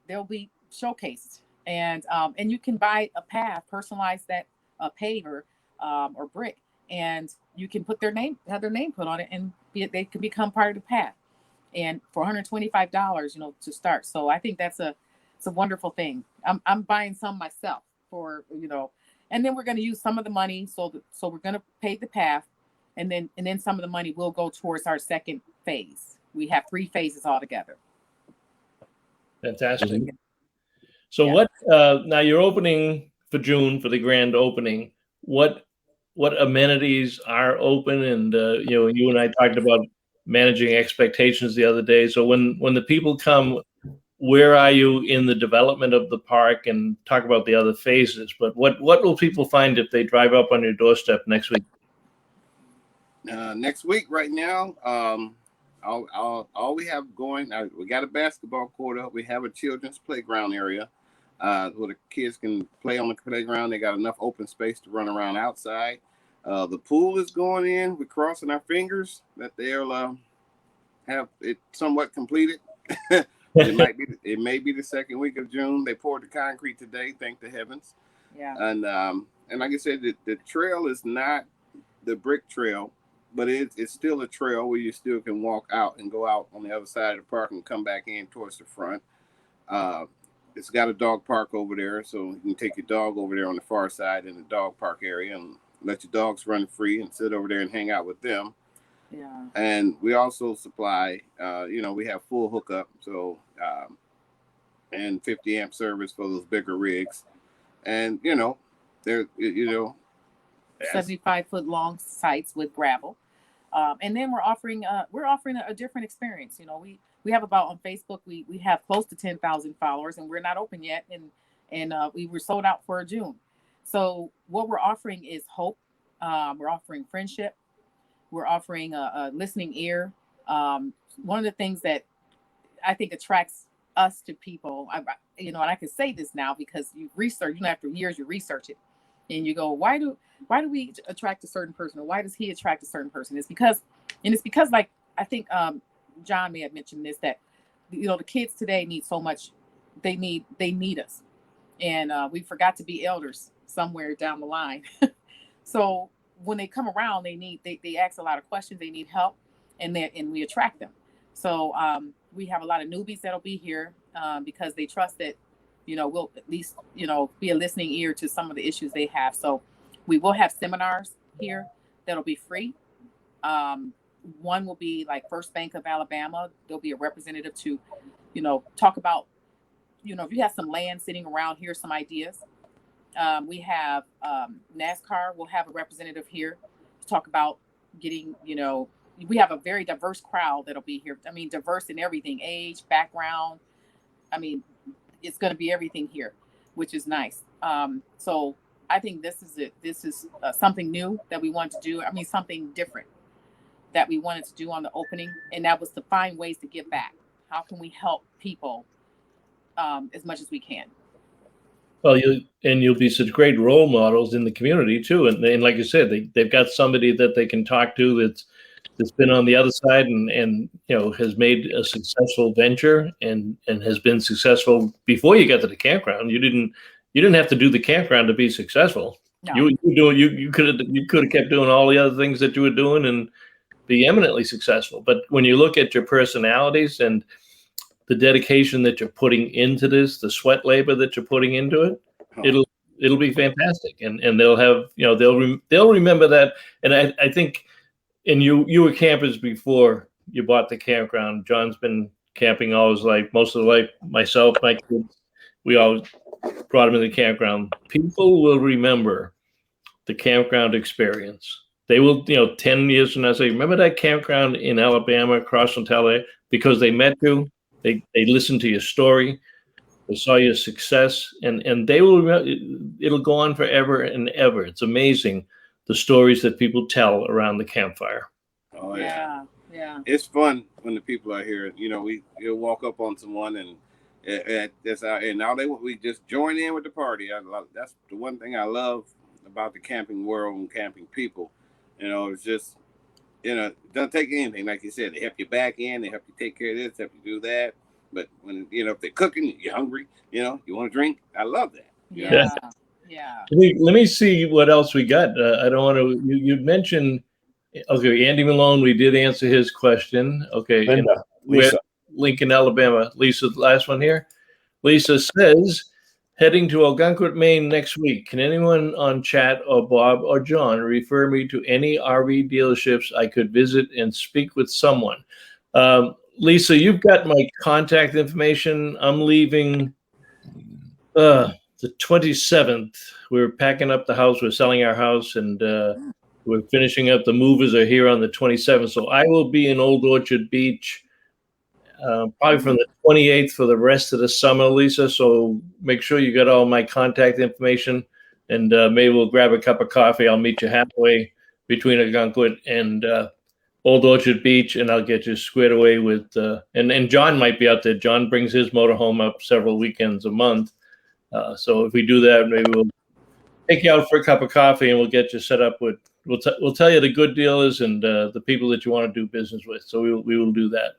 They'll be showcased, and you can buy a path, personalize that paver or brick, and you can have their name put on it, and they can become part of the path. And for $125, you know, to start. So I think it's a wonderful thing. I'm buying some myself for, you know, and then we're going to use some of the money. So we're going to pay the path, and then some of the money will go towards our second phase. We have 3 phases altogether. Fantastic. So what, now you're opening for June for the grand opening. What amenities are open? And, you know, you and I talked about managing expectations the other day. So when the people come, where are you in the development of the park, and talk about the other phases? But what will people find if they drive up on your doorstep next week? Next week, right now, all we have going, we got a basketball court up. We have a children's playground area where the kids can play on the playground. They got enough open space to run around outside. The pool is going in. We're crossing our fingers that they'll have it somewhat completed. It may be the second week of June. They poured the concrete today, thank the heavens. Yeah. And like I said, the trail is not the brick trail, but it's still a trail where you still can walk out and go out on the other side of the park and come back in towards the front. It's got a dog park over there, so you can take your dog over there on the far side in the dog park area and let your dogs run free and sit over there and hang out with them. Yeah. And we also supply, you know, we have full hookup, so and 50 amp service for those bigger rigs, and you know, they're 75-foot long sites with gravel, and then we're offering a different experience. You know, we have about, on Facebook we have close to 10,000 followers, and we're not open yet, and we were sold out for June. So what we're offering is hope. We're offering friendship. We're offering a listening ear. One of the things that I think attracts us to people, you know, and I can say this now because you research, you know, after years you research it, and you go, why do we attract a certain person, or why does he attract a certain person? It's because like, I think John may have mentioned this, that, you know, the kids today need so much. They need us, and we forgot to be elders somewhere down the line. So when they come around, they ask a lot of questions. They need help, and we attract them. So we have a lot of newbies that'll be here because they trust that, you know, we'll at least, you know, be a listening ear to some of the issues they have. So we will have seminars here that'll be free. One will be like First Bank of Alabama. There'll be a representative to, you know, talk about, you know, if you have some land sitting around, here's some ideas. We have NASCAR. We'll have a representative here to talk about getting, you know, we have a very diverse crowd that'll be here. I mean, diverse in everything, age, background. I mean, it's going to be everything here, which is nice. So I think this is it. This is something new that we want to do. I mean, something different that we wanted to do on the opening. And that was to find ways to give back. How can we help people as much as we can? Well, you'll be such great role models in the community too, and like you said, they've got somebody that they can talk to that's been on the other side and you know, has made a successful venture and has been successful before you got to the campground. You didn't have to do the campground to be successful. No. You could have kept doing all the other things that you were doing and be eminently successful. But when you look at your personalities and the dedication that you're putting into this, the sweat labor that you're putting into it, it'll be fantastic. And they'll have, you know, they'll remember that. And I think, and you were campers before you bought the campground. John's been camping all his life, most of the life. Myself, my kids, we all brought them in the campground, people will remember the campground experience. They will, 10 years from now say, remember that campground in Alabama across from Talladega? Because they met you, they listened to your story, they saw your success, and they will remember. It'll go on forever and ever. It's amazing the stories that people tell around the campfire. Oh Yeah. It's fun when the people are here. You'll walk up on someone and now we just join in with the party. That's the one thing I love about the camping world and camping people. It's just, it doesn't take anything. Like you said, they help you back in, they help you take care of this, help you do that. But when, if they're cooking, you're hungry, you want to drink. I love that. Yeah. Let me see what else we got. I don't want to, you mentioned, okay, Andy Malone, we did answer his question. Okay. Linda, Lisa. Lincoln, Alabama. Lisa, the last one here. Lisa says, heading to Algonquin, Maine next week. Can anyone on chat or Bob or John refer me to any RV dealerships I could visit and speak with someone? Lisa, you've got my contact information. I'm leaving the 27th. We're packing up the house. We're selling our house, and we're finishing up. The movers are here on the 27th. So I will be in Old Orchard Beach probably from the 28th for the rest of the summer, Lisa. So make sure you got all my contact information, and maybe we'll grab a cup of coffee. I'll meet you halfway between Algonquin and Old Orchard Beach, and I'll get you squared away with, and John might be out there. John brings his motorhome up several weekends a month. So if we do that, maybe we'll take you out for a cup of coffee, and we'll get you set up with, we'll tell you the good dealers and the people that you want to do business with. So we will do that.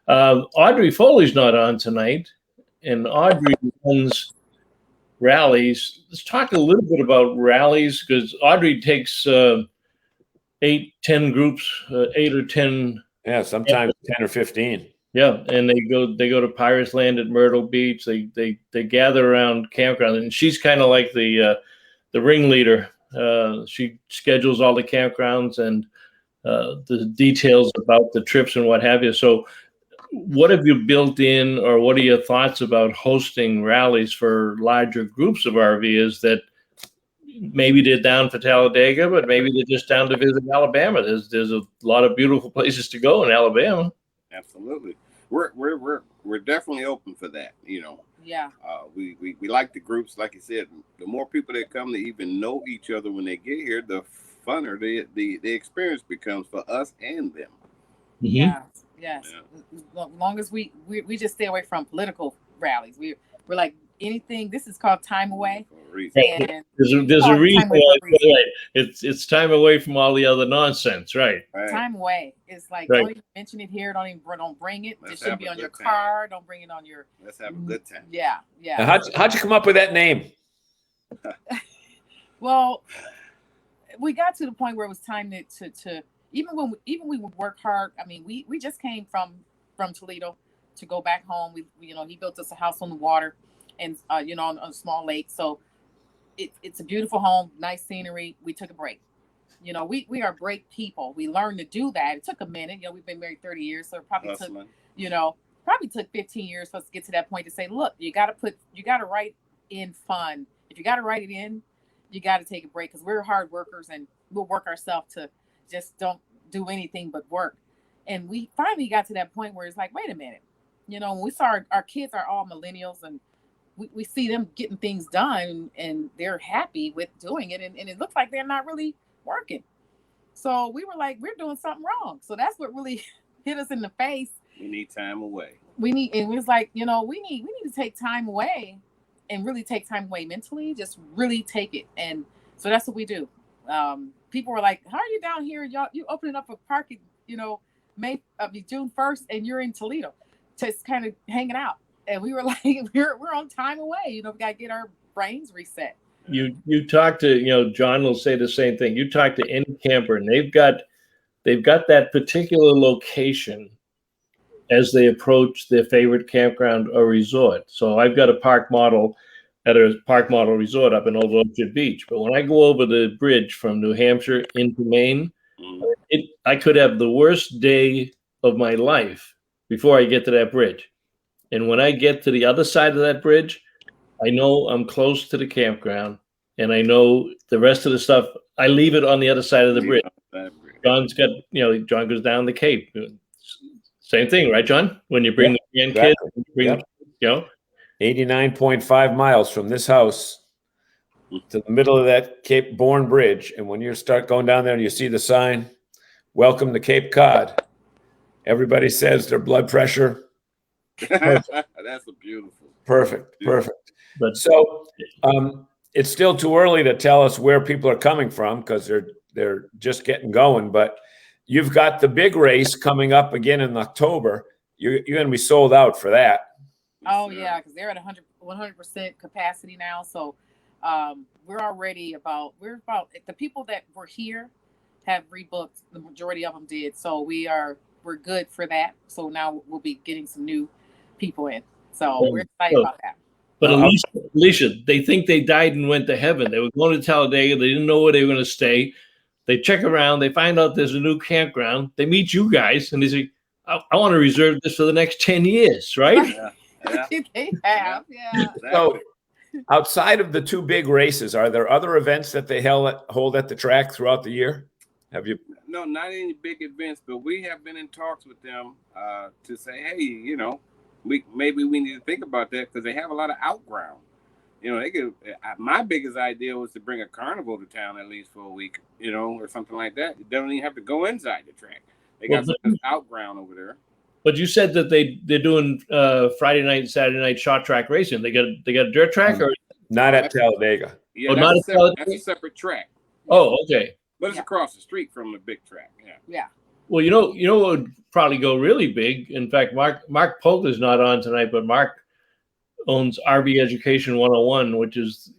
Audrey Foley's not on tonight, and Audrey runs Rallies. Let's talk a little bit about Rallies, because Audrey takes 8-10 groups, 8 or 10. Yeah, sometimes 10 or 15. Yeah, and they go to Pirates Land at Myrtle Beach. They gather around Campground, and she's kind of like the ringleader. She schedules all the campgrounds and the details about the trips and what have you. So what have you built in, or what are your thoughts about hosting rallies for larger groups of RVers that maybe they're down for Talladega, but maybe they're just down to visit Alabama? There's a lot of beautiful places to go in Alabama. Absolutely. We're definitely open for that, Yeah. We like the groups. Like you said, the more people that come to even know each other when they get here, the funner the experience becomes for us and them. Yes. As long as we just stay away from political rallies. We're like anything. This is called time away. And there's a reason why it's time away from all the other nonsense, right? Time away. It's like right. Don't even mention it here. Don't bring it. It shouldn't be on your car. Don't bring it on your. Let's have a good time. Yeah. Now, how'd you come up with that name? Well, we got to the point where it was time to even when we would work hard. I mean, we just came from Toledo to go back home. We he built us a house on the water, and on a small lake. So it's a beautiful home, nice scenery. We took a break. We are break people. We learned to do that. It took a minute. We've been married 30 years, so it probably took 15 years for us to get to that point to say, look, you got to write in fun. If you got to write it in, you got to take a break, because we're hard workers and we'll work ourselves to just don't do anything but work. And we finally got to that point where it's like, wait a minute, when we saw our kids are all millennials, and we see them getting things done and they're happy with doing it. And it looks like they're not really working. So we were like, we're doing something wrong. So that's what really hit us in the face. We need time away. And it was like, we need to take time away, and really take time away mentally, just really take it. And so that's what we do. People were like, how are you down here? You opening up a park, June 1st, and you're in Toledo, just kind of hanging out. And we were like, we're on time away. We got to get our brains reset. You talk to, John will say the same thing. You talk to any camper, and they've got that particular location as they approach their favorite campground or resort. So I've got a park model at a park model resort up in Old Orchard Beach. But when I go over the bridge from New Hampshire into Maine, I could have the worst day of my life before I get to that bridge. And when I get to the other side of that bridge, I know I'm close to the campground, and I know the rest of the stuff. I leave it on the other side of the bridge. John's got, John goes down the Cape. Same thing, right, John? When you bring the grandkids, Exactly. 89.5 miles from this house to the middle of that Cape Bourne Bridge. And when you start going down there and you see the sign, welcome to Cape Cod, everybody says their blood pressure. That's a beautiful. Perfect. But so it's still too early to tell us where people are coming from because they're just getting going. But you've got the big race coming up again in October. You're going to be sold out for that. Oh yeah, because they're at 100% capacity now. So we're about the people that were here have rebooked. The majority of them did. So we're good for that. So now we'll be getting some new people in. So we're excited about that. But Alicia, they think they died and went to heaven. They were going to Talladega. They didn't know where they were going to stay. They check around. They find out there's a new campground. They meet you guys, and they say, I want to reserve this for the next 10 years, right? Yeah. They have, yeah. So outside of the two big races, are there other events that they hold at the track throughout the year? Have you? No, not any big events, but we have been in talks with them to say, hey, maybe we need to think about that because they have a lot of outground. They could. My biggest idea was to bring a carnival to town at least for a week, or something like that. They don't even have to go inside the track. They got some outground over there. But you said that they're doing Friday night and Saturday night short track racing. They got a dirt track or not at Talladega? Yeah, that's a separate track. Oh, okay. But it's across the street from the big track. Yeah. Well, you know what would probably go really big. In fact, Mark Polk is not on tonight, but Mark owns RV Education 101, which is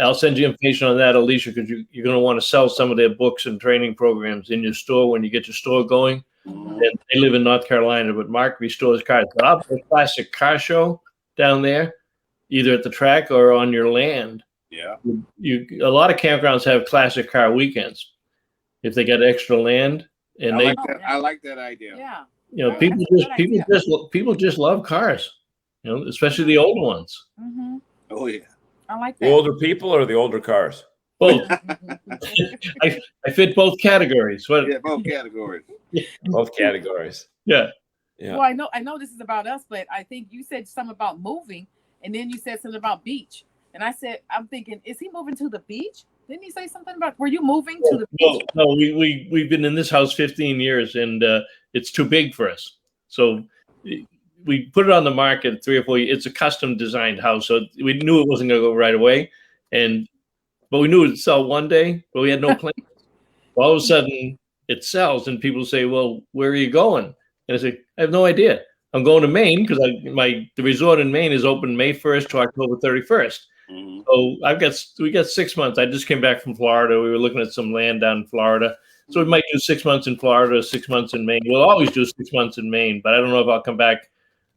I'll send you information on that, Alicia, because you're going to want to sell some of their books and training programs in your store when you get your store going. And they live in North Carolina, but Mark restores cars. But I'll put a classic car show down there, either at the track or on your land. Yeah. A lot of campgrounds have classic car weekends if they got extra land. And I like that idea. Yeah. People just love cars, especially the older ones. Mm-hmm. Oh yeah. I like that. The older people or the older cars? Both. I fit both categories. Yeah, both categories. Both categories. Yeah. Well, I know this is about us, but I think you said something about moving, and then you said something about beach. And I said, I'm thinking, is he moving to the beach? Didn't he say something about, were you moving to the beach? No, we've been in this house 15 years, and it's too big for us. So we put it on the market 3 or 4 years. It's a custom designed house, so we knew it wasn't going to go right away. But we knew it would sell one day, but we had no plans. All of a sudden, it sells, and people say, well, where are you going? And I say, I have no idea. I'm going to Maine because the resort in Maine is open May 1st to October 31st. Mm-hmm. So we got 6 months. I just came back from Florida. We were looking at some land down in Florida. So we might do 6 months in Florida, 6 months in Maine. We'll always do 6 months in Maine, but I don't know if I'll come back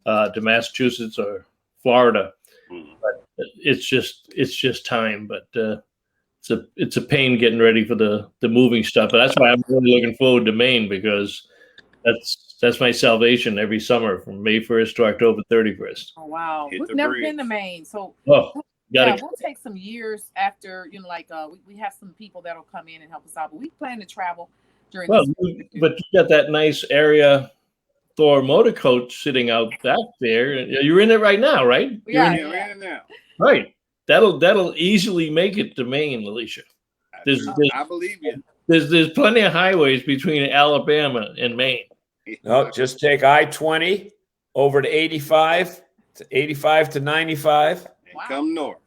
to Massachusetts or Florida. Mm-hmm. But it's just time. But it's a pain getting ready for the moving stuff. But that's why I'm really looking forward to Maine, because that's my salvation every summer from May 1st to October 31st. Oh wow. We've never been to Maine. So we'll take some years after, we have some people that'll come in and help us out. But we plan to travel during this. But you got that nice area Thor motor coach sitting out back there. You're in it right now, right? We're in it now. Right. That'll easily make it to Maine, Alicia. I believe you. There's plenty of highways between Alabama and Maine. No, just take I-20 over to 85 to 95. And come north.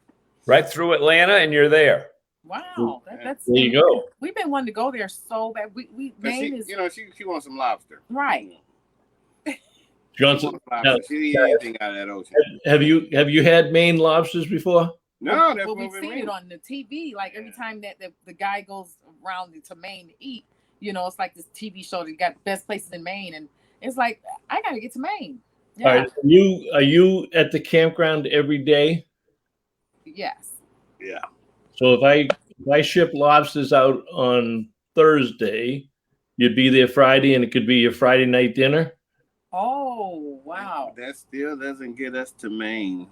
Right through Atlanta, and you're there. Wow. That's there you go. We've been wanting to go there so bad. Maine is, she wants some lobster. Right. Johnson, she eat anything out of that ocean. Have you had Maine lobsters before? No, that's well, what we've seen it on the TV. Like every time that the guy goes around to Maine to eat, it's like this TV show that got best places in Maine, and it's like I gotta get to Maine. Yeah. All right, are you at the campground every day? Yes. Yeah. So if I ship lobsters out on Thursday, you'd be there Friday, and it could be your Friday night dinner. Oh wow! That still doesn't get us to Maine.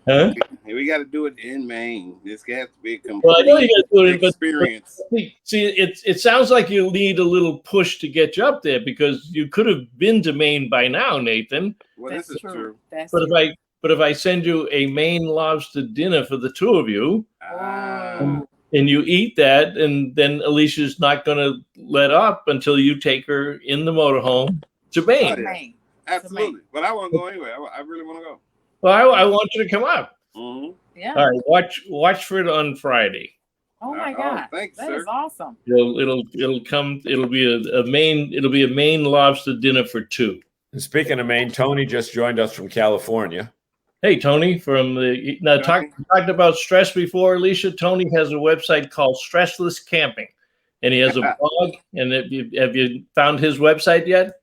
Huh? We got to do it in Maine. This has to be a complete Well, I know you got to do it, experience. but see, it sounds like you need a little push to get you up there because you could have been to Maine by now, Nathan. Well, That's this is true. That's But true. if I send you a Maine lobster dinner for the two of you, Oh. and you eat that, and then Alicia's not going to let up until you take her in the motorhome to Maine. Oh, yeah. Maine. Absolutely. But I want to go anyway. I really want to go. Well, I want you to come up. Mm-hmm. Yeah. All right, watch for it on Friday. Oh my Oh, God. thanks, That sir. is awesome. It'll come. It'll be a Maine lobster dinner for two. And speaking of Maine, Tony just joined us from California. Hey, Tony, talked about stress before, Alicia. Tony has a website called Stressless Camping, and he has a blog. And have you found his website yet?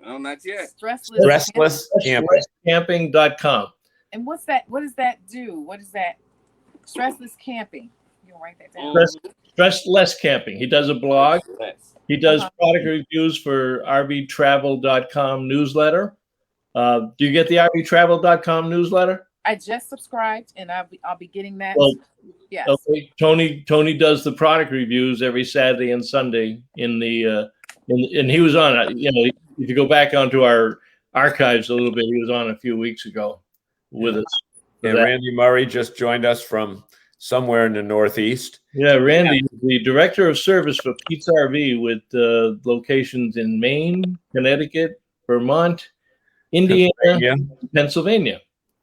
No, not yet. Stressless Camping. Camping.com. And what's that? What does that do? What is that? Stressless camping. You'll write that down. Stressless Camping. He does a blog. He does product reviews for RVtravel.com newsletter. Do you get the RVtravel.com newsletter? I just subscribed, and I'll be getting that. Well, yes. Okay. Tony does the product reviews every Saturday and Sunday and he was on. If you go back onto our archives a little bit, he was on a few weeks ago with us. And Randy Murray just joined us from somewhere in the Northeast. Yeah, Randy, the director of service for Pete's RV with locations in Maine, Connecticut, Vermont, Indiana, Pennsylvania.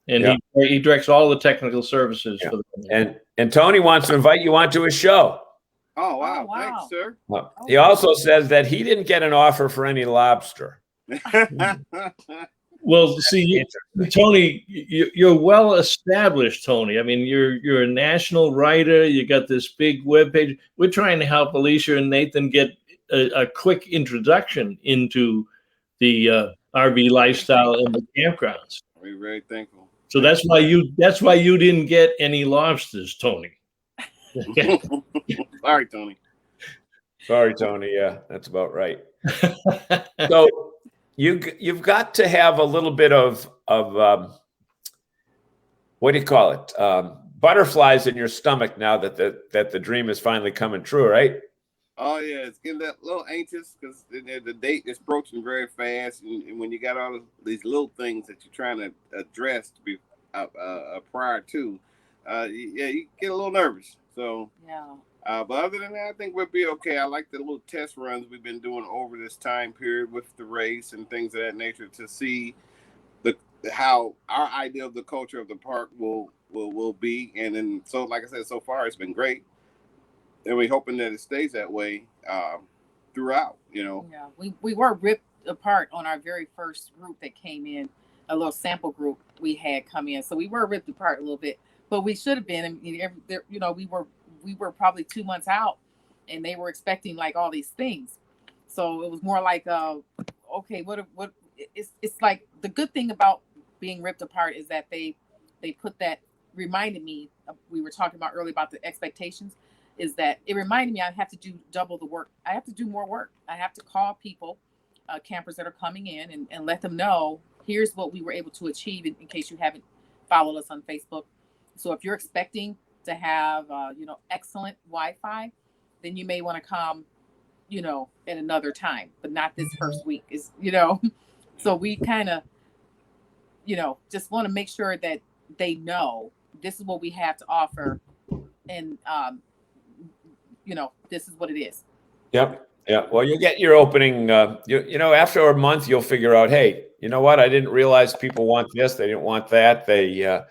And he directs all the technical services for the and Tony wants to invite you onto his show. Oh, wow. Thanks, sir. He also says that he didn't get an offer for any lobster. Well, see, Tony, you're well established, Tony. I mean, you're a national writer. You got this big webpage. We're trying to help Alicia and Nathan get a quick introduction into the RV lifestyle and the campgrounds. We're very thankful. So that's why you didn't get any lobsters, Tony. Sorry, Tony. Sorry, Tony. Yeah, that's about right. So you've got to have a little bit of what do you call it? Butterflies in your stomach now that the dream is finally coming true, right? Oh yeah, it's getting that little anxious because the date is approaching very fast, and when you got all of these little things that you're trying to address to be prior to, you get a little nervous. So but other than that, I think we'll be okay. I like the little test runs we've been doing over this time period with the race and things of that nature to see how our idea of the culture of the park will be. And then, so like I said, so far it's been great, and we're hoping that it stays that way throughout. Yeah, we were ripped apart on our very first group that came in, a little sample group we had come in. So we were ripped apart a little bit, but we should have been. I mean, we were probably 2 months out, and they were expecting like all these things. So it was more like, okay, what it's like. The good thing about being ripped apart is that they put that, reminded me of, we were talking about earlier about the expectations, is that it reminded me I have to do double the work. I have to do more work. I have to call people, campers that are coming in, and let them know, here's what we were able to achieve, in case you haven't followed us on Facebook. So if you're expecting to have excellent Wi-Fi, then you may want to come at another time, but not this first week. Is so we kind of just want to make sure that they know this is what we have to offer, and this is what it is. Yep. Yeah. Well, you get your opening. After a month, you'll figure out, hey, you know what? I didn't realize people want this. They didn't want that. They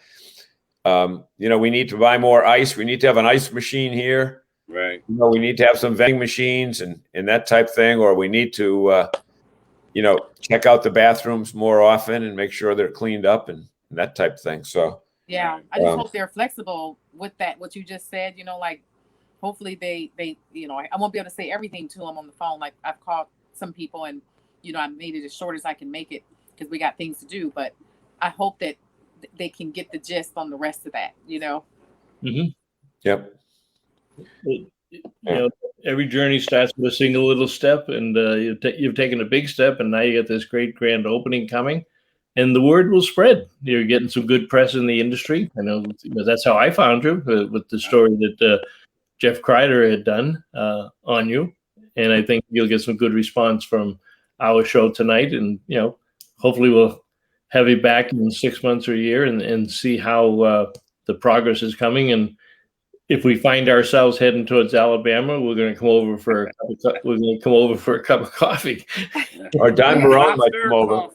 we need to buy more ice. We need to have an ice machine here. Right. We need to have some vending machines and that type thing, or we need to, check out the bathrooms more often and make sure they're cleaned up and that type of thing. So yeah, I just hope they're flexible with that. What you just said, like hopefully they I won't be able to say everything to them on the phone. Like I've called some people and I made it as short as I can make it because we got things to do. But I hope that they can get the gist on the rest of that, Mm-hmm. Yep. Every journey starts with a single little step, and you've taken a big step, and now you get this great grand opening coming. and the word will spread. You're getting some good press in the industry. I know that's how I found you with the story that Jeff Kreider had done on you, and I think you'll get some good response from our show tonight. And hopefully we'll have you back in 6 months or a year and see how the progress is coming. And if we find ourselves heading towards Alabama, we're going to come over for a cup of coffee. Or Don Barone might come over.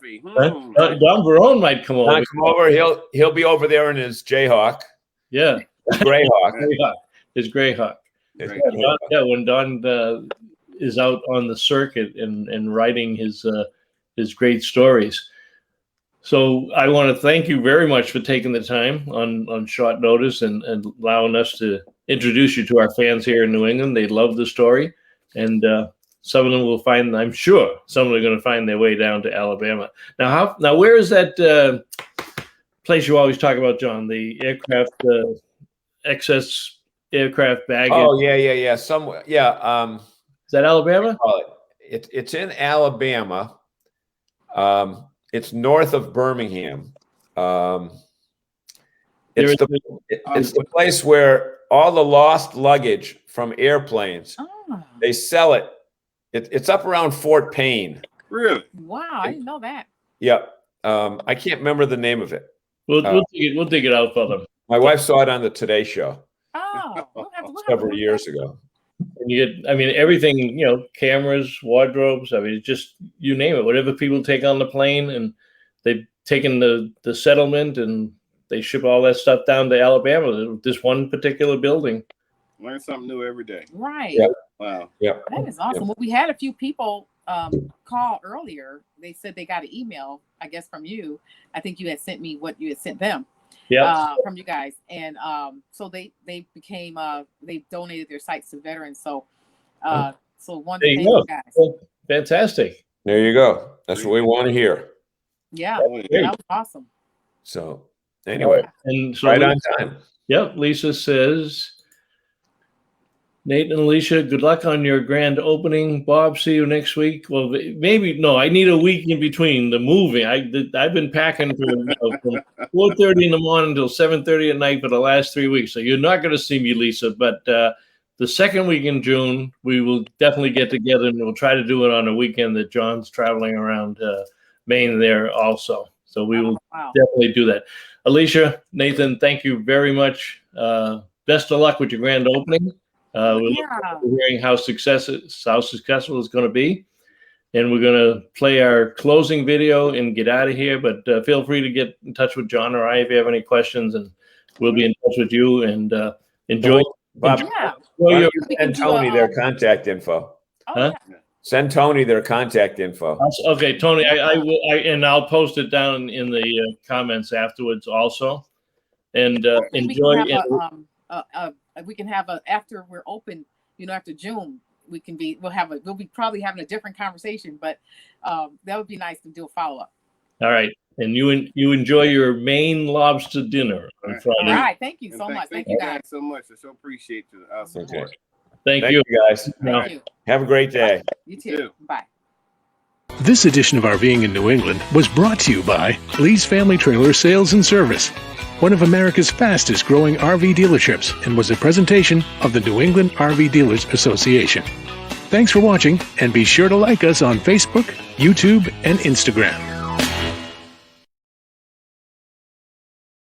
Don Barone might come over. He'll be over there in his Jayhawk. Yeah, Greyhawk. His Greyhawk. Yeah, when Don is out on the circuit and writing his great stories. So I want to thank you very much for taking the time on short notice and allowing us to introduce you to our fans here in New England. They love the story, and some of them will find, I'm sure, some of them are going to find their way down to Alabama. Now, where is that place you always talk about, John? The aircraft, excess aircraft baggage. Oh, yeah. Somewhere, yeah. Is that Alabama? It's in Alabama. It's north of Birmingham. It's the place where all the lost luggage from airplanes, they sell it. It's up around Fort Payne. Really? Wow, I didn't know that. Yep. I can't remember the name of it. We'll dig it out for them. My wife saw it on the Today Show. Oh, several years ago. And you get, everything, cameras, wardrobes. It's just, you name it, whatever people take on the plane, and they've taken the settlement and they ship all that stuff down to Alabama, this one particular building. Learn something new every day. Right. Yep. Wow. Yep. That is awesome. Well, we had a few people call earlier. They said they got an email, I guess, from you. I think you had sent me what you had sent them. Yeah, from you guys, and so they became they donated their sites to veterans. So one thing, you guys. Well, fantastic. There you go. That's what we want to hear. Yeah, that was awesome. So anyway, and so right on time. Yep. Lisa says, Nate and Alicia, good luck on your grand opening. Bob, see you next week. Well, maybe no. I need a week in between the moving. I've been packing from 4:30 in the morning until 7:30 at night for the last 3 weeks. So you're not going to see me, Lisa. But the second week in June, we will definitely get together, and we'll try to do it on a weekend that John's traveling around Maine there also. So we will definitely do that. Alicia, Nathan, thank you very much. Best of luck with your grand opening. We're looking forward to hearing how successful it's going to be, and we're going to play our closing video and get out of here. But feel free to get in touch with John or I if you have any questions, and we'll be in touch with you. And enjoy. Bob, send Tony their contact info. Huh? Send Tony their contact info. Okay, Tony, I will, and I'll post it down in the comments afterwards also. And enjoy. We can have after we're open, after June, we'll be probably having a different conversation, but that would be nice to do a follow-up. All right. And you enjoy your Maine lobster dinner on Friday. All right. Thank you so much. Thank you guys so much. I so appreciate your support. Thank you guys. Thank you. Have a great day. You too. Bye. This edition of RVing in New England was brought to you by Lee's Family Trailer Sales and Service, one of America's fastest growing RV dealerships, and was a presentation of the New England RV Dealers Association. Thanks for watching, and be sure to like us on Facebook, YouTube, and Instagram.